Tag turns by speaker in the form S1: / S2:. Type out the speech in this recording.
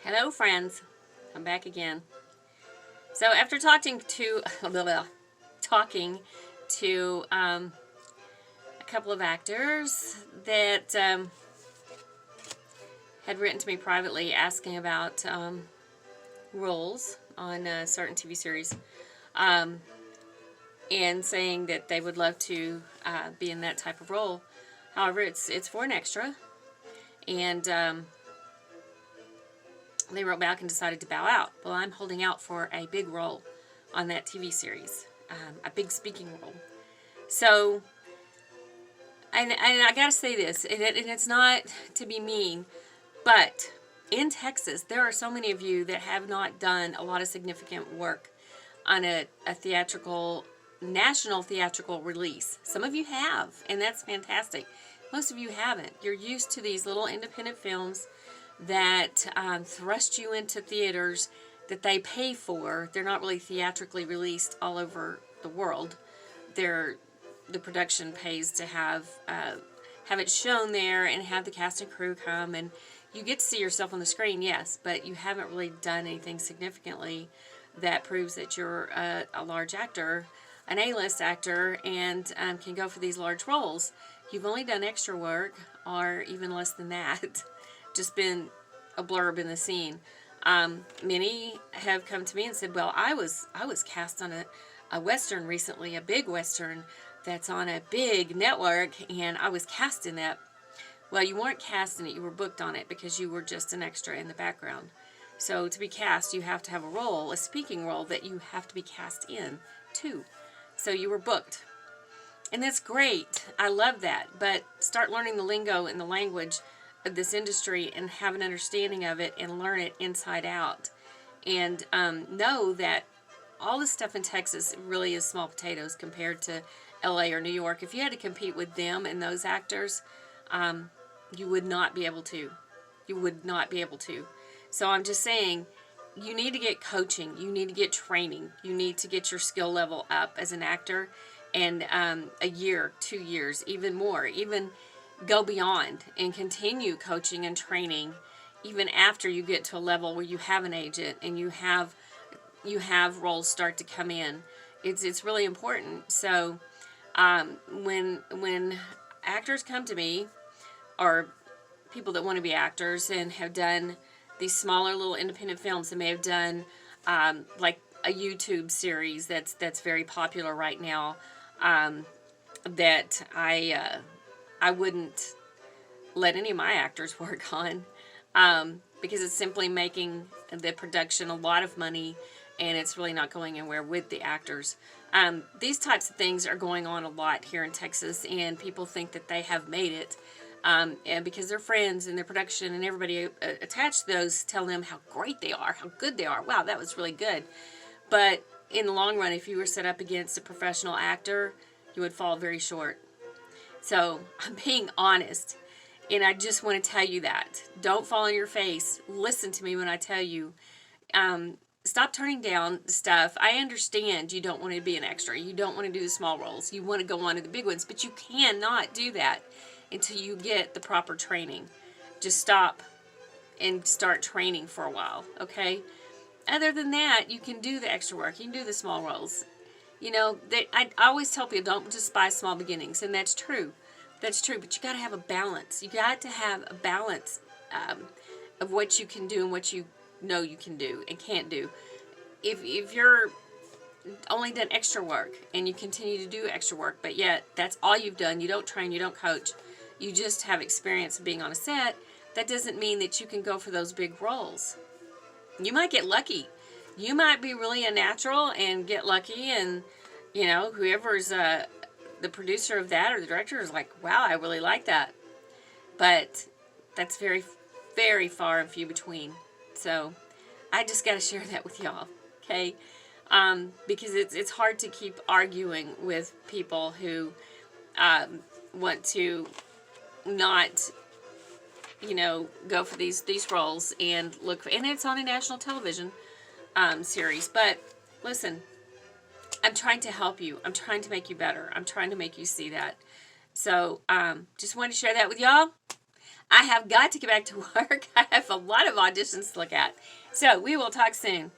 S1: Hello, friends. I'm back again. So after talking to a couple of actors that had written to me privately asking about roles on certain TV series, and saying that they would love to be in that type of role. However, it's for an extra, and they wrote back and decided to bow out. Well, I'm holding out for a big role on that TV series, a big speaking role. So, and I gotta say this, and it's not to be mean, but in Texas, there are so many of you that have not done a lot of significant work on a national theatrical release. Some of you have, and that's fantastic. Most of you haven't. You're used to these little independent films that thrust you into theaters that they pay for. They're not really theatrically released all over the world. The production pays to have it shown there and have the cast and crew come, and you get to see yourself on the screen, yes, but you haven't really done anything significantly that proves that you're a large actor, an A-list actor, and can go for these large roles. You've only done extra work, or even less than that. Just been a blurb in the scene. Many have come to me and said, well, I was cast on a Western recently, a big Western that's on a big network, and I was cast in that. Well, you weren't cast in it, you were booked on it because you were just an extra in the background. So to be cast, you have to have a role, a speaking role that you have to be cast in too. So you were booked. And that's great. I love that. But start learning the lingo and the language of this industry and have an understanding of it and learn it inside out. And know that all the stuff in Texas really is small potatoes compared to LA or New York. If you had to compete with them and those actors, you would not be able to. You would not be able to. So I'm just saying, you need to get coaching. You need to get training. You need to get your skill level up as an actor. And a year, 2 years, even more. Even go beyond and continue coaching and training even after you get to a level where you have an agent and you have roles start to come in. It's really important. So when actors come to me, or people that want to be actors and have done these smaller little independent films, and may have done like a YouTube series that's very popular right now, that I wouldn't let any of my actors work on, because it's simply making the production a lot of money, and it's really not going anywhere with the actors. These types of things are going on a lot here in Texas, and people think that they have made it, and because their friends and their production and everybody attached to those tell them how great they are, how good they are. Wow, that was really good. But in the long run, if you were set up against a professional actor, you would fall very short. So I'm being honest, and I just want to tell you that. Don't fall on your face. Listen to me when I tell you. Stop turning down stuff. I understand you don't want to be an extra. You don't want to do the small roles. You want to go on to the big ones, but you cannot do that until you get the proper training. Just stop and start training for a while, okay? Other than that, you can do the extra work. You can do the small roles. You know, I always tell people, don't despise small beginnings, and that's true. That's true, but you got to have a balance. You got to have a balance of what you can do and what you know you can do and can't do. If you're only done extra work and you continue to do extra work, but yet that's all you've done, you don't train, you don't coach, you just have experience of being on a set, that doesn't mean that you can go for those big roles. You might get lucky. You might be really a natural and get lucky, and you know, whoever's the producer of that or the director is like, wow, I really like that. But that's very, very far and few between. So I just got to share that with y'all, okay? Because it's hard to keep arguing with people who want to not, you know, go for these roles and look for, and it's on a national television series. But listen, I'm trying to help you. I'm trying to make you better. I'm trying to make you see that. So just wanted to share that with y'all. I have got to get back to work. I have a lot of auditions to look at. So we will talk soon.